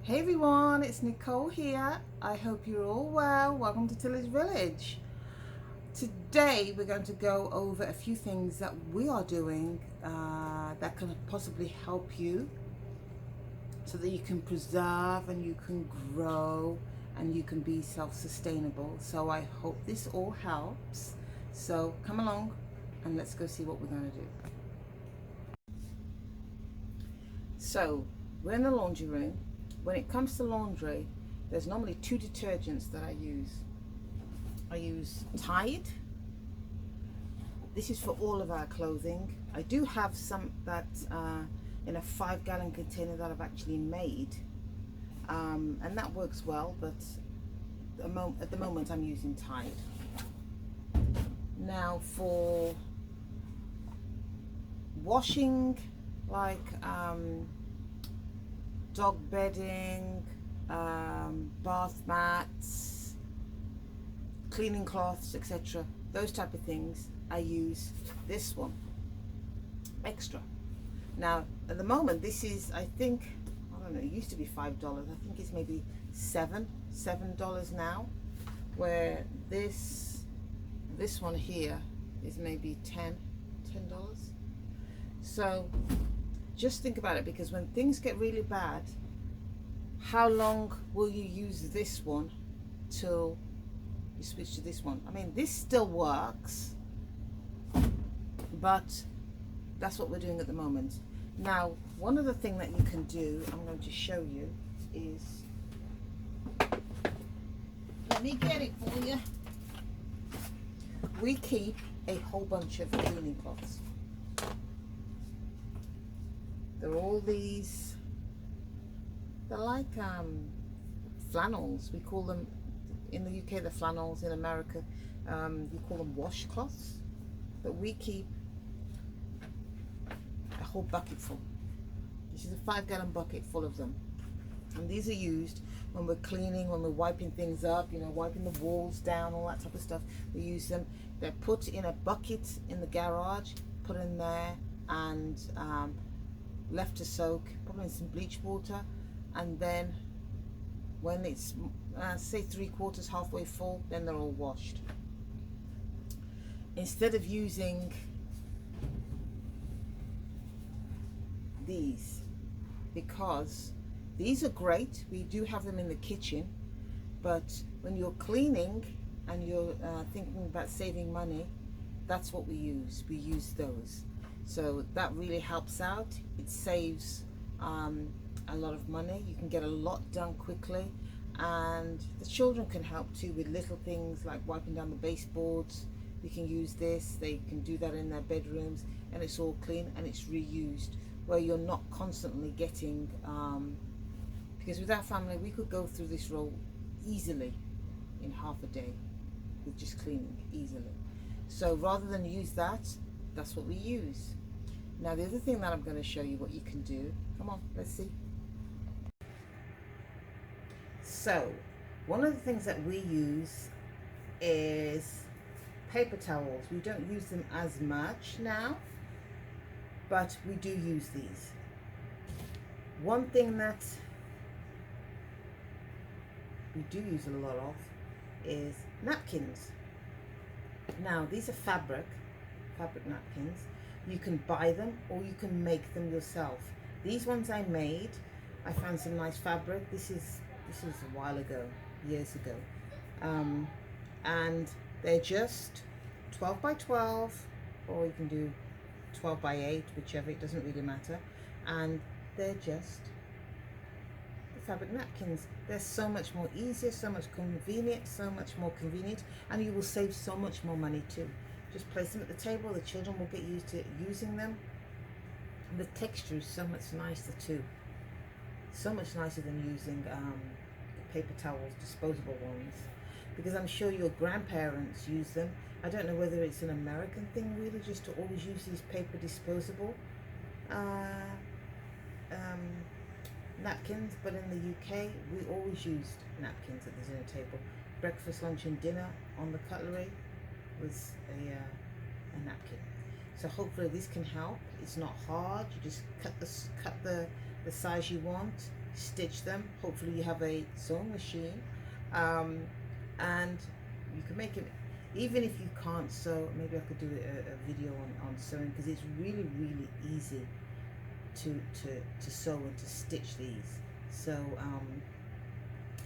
Hey everyone, it's Nicole here. I hope you're all well. Welcome to Tillage Village. Today we're going to go over a few things that we are doing that can possibly help you so that you can preserve and you can grow and you can be self-sustainable. So I hope this all helps. So come along and let's go see what we're going to do. So we're in the laundry room. When it comes to laundry, there's normally two detergents that I use. I use Tide. This is for all of our clothing. I do have some that in a 5-gallon container that I've actually made, and that works well, but at the moment I'm using Tide. Now for washing, like dog bedding, bath mats, cleaning cloths, etc., those type of things, I use this one, Extra. Now at the moment this is, I think, I don't know, it used to be $5. I think it's maybe $7 now, where this one here is maybe $10. So just think about it, because when things get really bad, how long will you use this one till you switch to this one? I mean, this still works, but that's what we're doing at the moment. Now, one other thing that you can do, I'm going to show you, is, let me get it for you. We keep a whole bunch of cleaning cloths. They're all these, they're like flannels. We call them, in the UK they're flannels, in America you call them washcloths. But we keep a whole bucket full. This is a 5-gallon bucket full of them. And these are used when we're cleaning, when we're wiping things up, you know, wiping the walls down, all that type of stuff. We use them. They're put in a bucket in the garage, put in there, and left to soak, probably in some bleach water, and then when it's say 3/4 halfway full, then they're all washed. Instead of using these, because these are great, we do have them in the kitchen, but when you're cleaning and you're thinking about saving money, that's what we use. We use those. So that really helps out. It saves a lot of money. You can get a lot done quickly, and the children can help too with little things like wiping down the baseboards. You can use this. They can do that in their bedrooms, and it's all clean and it's reused, where you're not constantly getting because with our family we could go through this roll easily in half a day with just cleaning easily. So rather than use that, that's what we use. Now the other thing that I'm going to show you what you can do, come on, let's see. So one of the things that we use is paper towels. We don't use them as much now, but we do use these. One thing that we do use a lot of is napkins. Now these are fabric napkins. You can buy them or you can make them yourself. These ones I made, I found some nice fabric. This is a while ago, years ago, and they're just 12 by 12, or you can do 12 by 8, whichever, it doesn't really matter. And they're just the fabric napkins. They're so much more easier, so much more convenient, and you will save so much more money too. Just place them at the table, the children will get used to using them, and the texture is so much nicer too. So much nicer than using paper towels, disposable ones, because I'm sure your grandparents use them. I don't know whether it's an American thing really, just to always use these paper disposable napkins, but in the UK we always used napkins at the dinner table. Breakfast, lunch and dinner, on the cutlery was a napkin. So hopefully this can help. It's not hard. You just cut the size you want, stitch them. Hopefully you have a sewing machine, and you can make it. Even if you can't sew, maybe I could do a video on sewing, because it's really easy to sew and to stitch these. So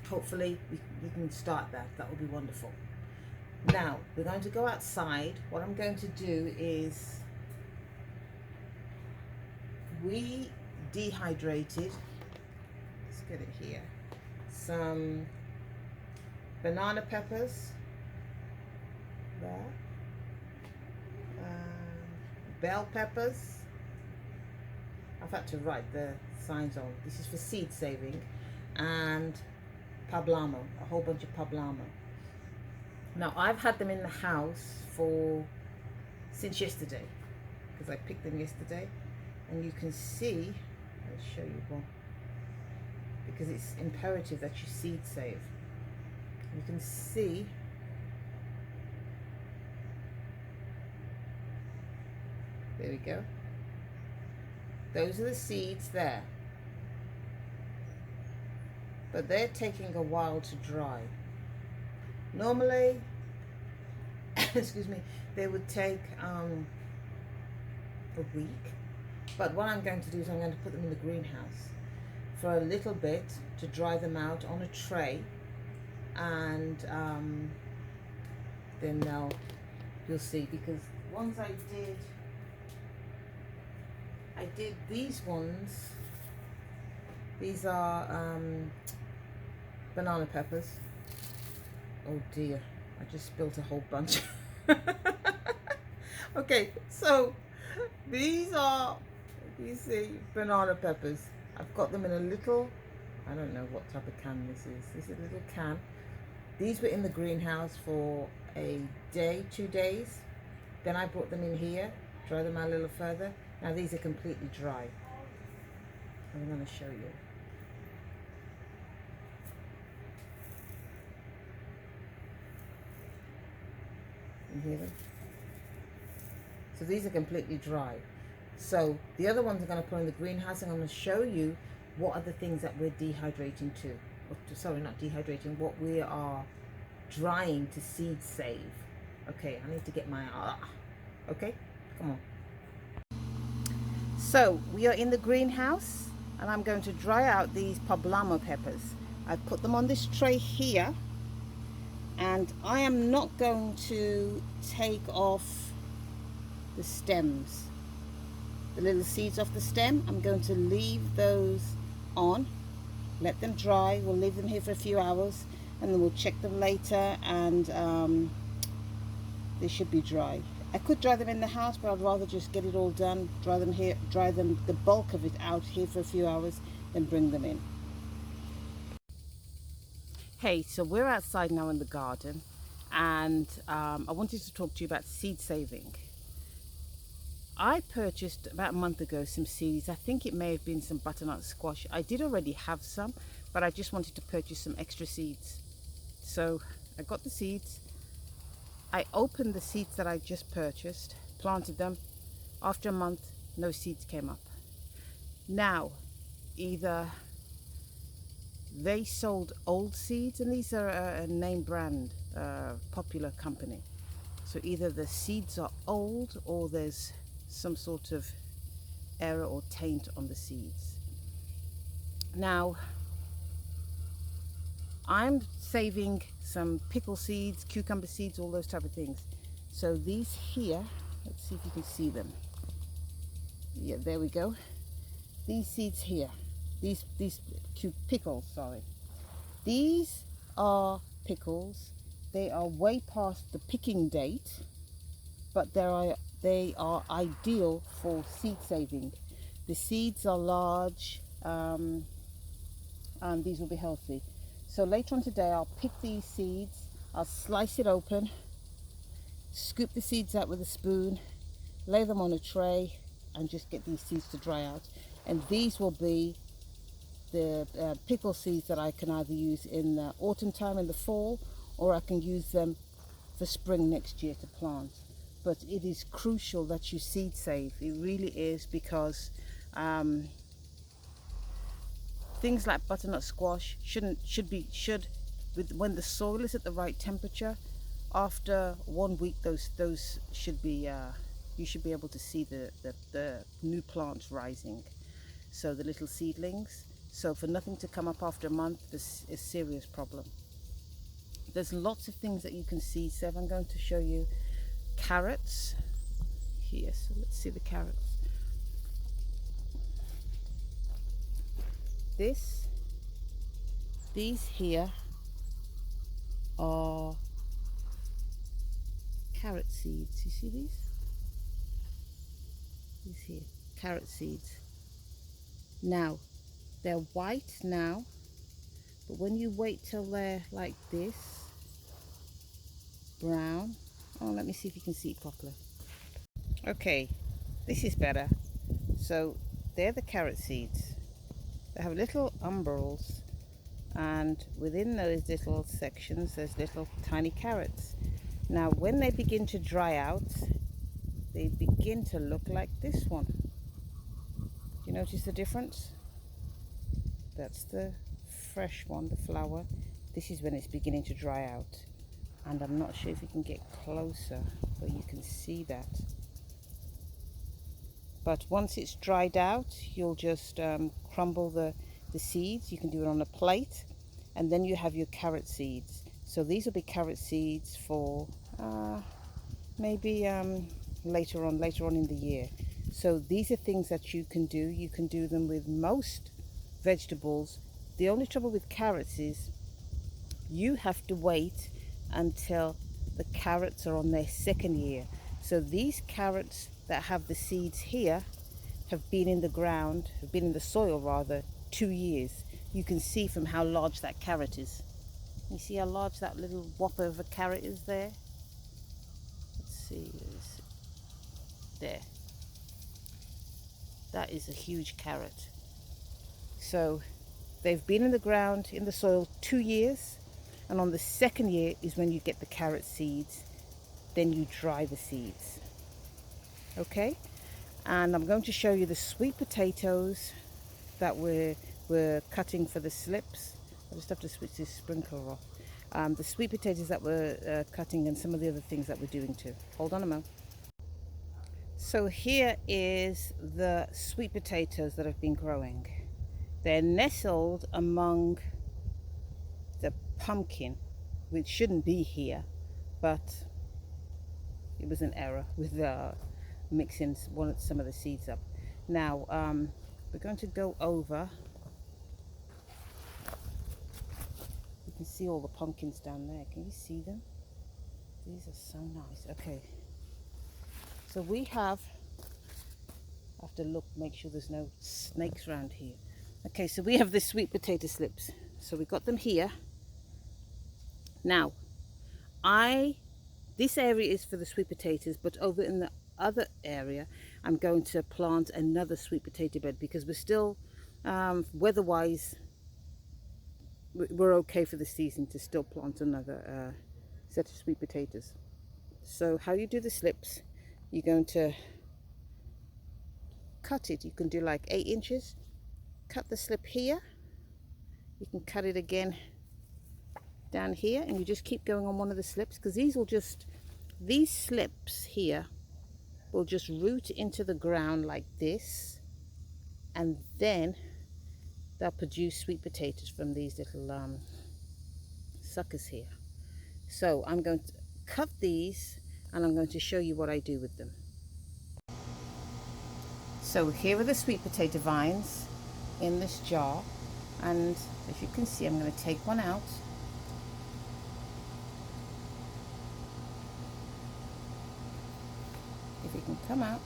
hopefully we can start that. That would be wonderful. Now we're going to go outside. What I'm going to do is, we dehydrated, let's get it here, some banana peppers there, bell peppers. I've had to write the signs on. This is for seed saving. And poblano, a whole bunch of poblano. Now I've had them in the house since yesterday, because I picked them yesterday, and you can see, I'll show you one, because it's imperative that you seed save. You can see there we go. Those are the seeds there, but they're taking a while to dry. Normally, excuse me, they would take a week, but what I'm going to do is I'm going to put them in the greenhouse for a little bit to dry them out on a tray, and then you'll see, because ones I did these ones. These are banana peppers. Oh dear, I just spilled a whole bunch. Okay, so these are, you see, banana peppers. I've got them in a little, I don't know what type of can this is. This is a little can. These were in the greenhouse for a day, 2 days. Then I brought them in here, dry them out a little further. Now these are completely dry. I'm going to show you. You hear them? So these are completely dry. So the other ones are going to put in the greenhouse. I'm going to show you what are the things that we're dehydrating to. Sorry, not dehydrating. What we are drying to seed save. Okay, I need to get my okay, come on. So we are in the greenhouse, and I'm going to dry out these poblano peppers. I've put them on this tray here, and I am not going to take off the stems, the little seeds off the stem. I'm going to leave those on, let them dry. We'll leave them here for a few hours, and then we'll check them later, and they should be dry. I could dry them in the house, but I'd rather just get it all done, dry them here, dry them, the bulk of it out here for a few hours, then bring them in. Hey, so we're outside now in the garden, and I wanted to talk to you about seed saving. I purchased about a month ago some seeds. I think it may have been some butternut squash. I did already have some, but I just wanted to purchase some extra seeds. So I got the seeds. I opened the seeds that I just purchased, planted them. After a month, no seeds came up. Now, either they sold old seeds, and these are a name brand, popular company. So either the seeds are old, or there's some sort of error or taint on the seeds. Now, I'm saving some pickle seeds, cucumber seeds, all those type of things. So these here, let's see if you can see them. Yeah, there we go. These seeds here, these pickles, sorry. These are pickles. They are way past the picking date, but they are ideal for seed saving. The seeds are large, and these will be healthy. So later on today, I'll pick these seeds, I'll slice it open, scoop the seeds out with a spoon, lay them on a tray, and just get these seeds to dry out. And these will be the pickle seeds that I can either use in the autumn time, in the fall, or I can use them for spring next year to plant. But it is crucial that you seed save. It really is, because things like butternut squash should when the soil is at the right temperature, after 1 week those should be you should be able to see the new plants rising, so the little seedlings. So for nothing to come up after a month is a serious problem. There's lots of things that you can see. So I'm going to show you carrots here. So let's see the carrots. These here are carrot seeds. You see these? These here, carrot seeds. Now, they're white now, but when you wait till they're like this, brown. Oh, let me see if you can see it properly. Okay, this is better. So they're the carrot seeds. They have little umbels, and within those little sections there's little tiny carrots. Now when they begin to dry out, they begin to look like this one. Do you notice the difference? That's the fresh one, the flower. This is when it's beginning to dry out, and I'm not sure if you can get closer, but you can see that. But once it's dried out, you'll just crumble the seeds. You can do it on a plate, and then you have your carrot seeds. So these will be carrot seeds for maybe later on in the year. So these are things that you can do. You can do them with most vegetables. The only trouble with carrots is you have to wait until the carrots are on their second year. So these carrots that have the seeds here have been in the ground, have been in the soil rather, 2 years. You can see from how large that carrot is. You see how large that little whopper of a carrot is there? Let's see, there. That is a huge carrot. So they've been in the ground, in the soil 2 years, and on the second year is when you get the carrot seeds. Then you dry the seeds. Okay, and I'm going to show you the sweet potatoes that we're cutting for the slips. I just have to switch this sprinkler off. The sweet potatoes that we're cutting, and some of the other things that we're doing too. Hold on a moment. So here is the sweet potatoes that have been growing. They're nestled among the pumpkin, which shouldn't be here, but it was an error with mixing some of the seeds up. Now we're going to go over. You can see all the pumpkins down there. Can you see them? These are so nice. Okay, so we have to look, make sure there's no snakes around here. Okay, so we have the sweet potato slips. So we got them here. Now, this area is for the sweet potatoes, but over in the other area, I'm going to plant another sweet potato bed because we're still, weather-wise, we're okay for the season to still plant another set of sweet potatoes. So how you do the slips, you're going to cut it. You can do like 8 inches. Cut the slip here. You can cut it again down here, and you just keep going on one of the slips, because these slips here will just root into the ground like this, and then they'll produce sweet potatoes from these little suckers here. So I'm going to cut these, and I'm going to show you what I do with them. So here are the sweet potato vines in this jar, and as you can see, I'm going to take one out. If it can come out,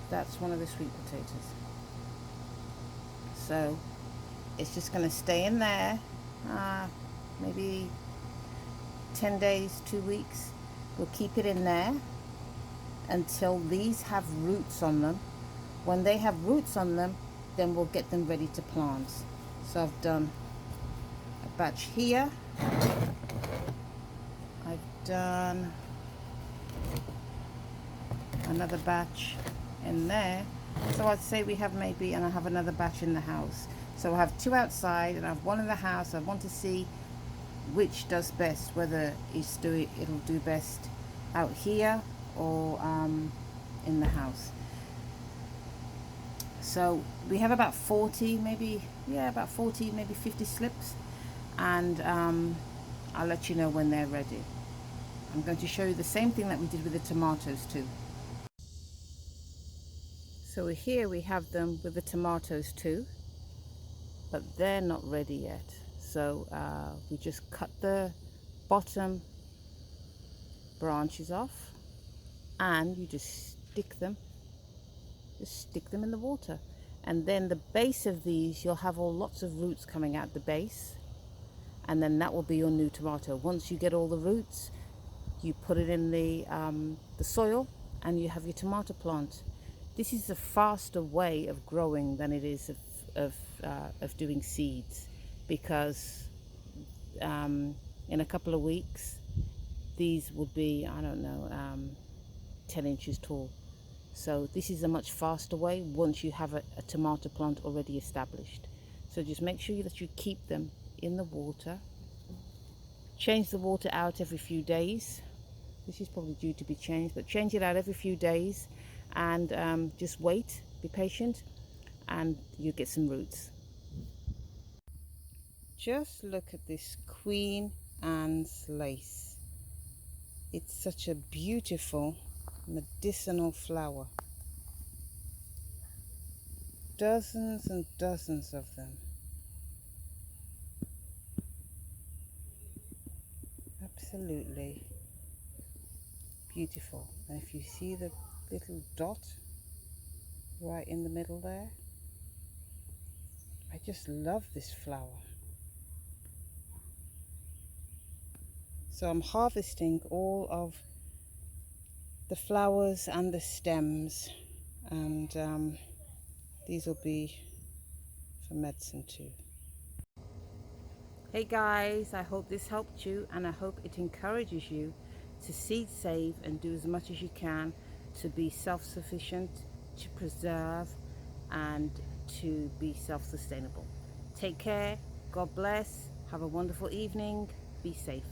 that's one of the sweet potatoes. So it's just going to stay in there maybe 10 days, 2 weeks. We'll keep it in there until these have roots on them. When they have roots on them, then we'll get them ready to plant. So I've done a batch here. I've done another batch in there, So I'd say we have maybe, and I have another batch in the house. So I have 2 outside and I have 1 in the house. I want to see which does best, whether it'll do best out here or in the house. So we have about 40, maybe, yeah, about 40, maybe 50 slips, and I'll let you know when they're ready. I'm going to show you the same thing that we did with the tomatoes too. So here we have them with the tomatoes too, but they're not ready yet. So we just cut the bottom branches off, and you just stick them in the water, and then the base of these, you'll have lots of roots coming out the base, and then that will be your new tomato. Once you get all the roots, you put it in the soil, and you have your tomato plant. This is a faster way of growing than it is of doing seeds, because in a couple of weeks these would be, I don't know, 10 inches tall. So this is a much faster way once you have a tomato plant already established. So just make sure that you keep them in the water. Change the water out every few days. This is probably due to be changed, but change it out every few days, and just wait, be patient, and you get some roots. Just look at this Queen Anne's lace. It's such a beautiful medicinal flower. Dozens and dozens of them. Absolutely beautiful. And if you see the little dot right in the middle there, I just love this flower. So I'm harvesting all of the flowers and the stems, and these will be for medicine too. Hey guys, I hope this helped you, and I hope it encourages you to seed save and do as much as you can to be self-sufficient, to preserve, and to be self-sustainable. Take care, God bless, have a wonderful evening, be safe.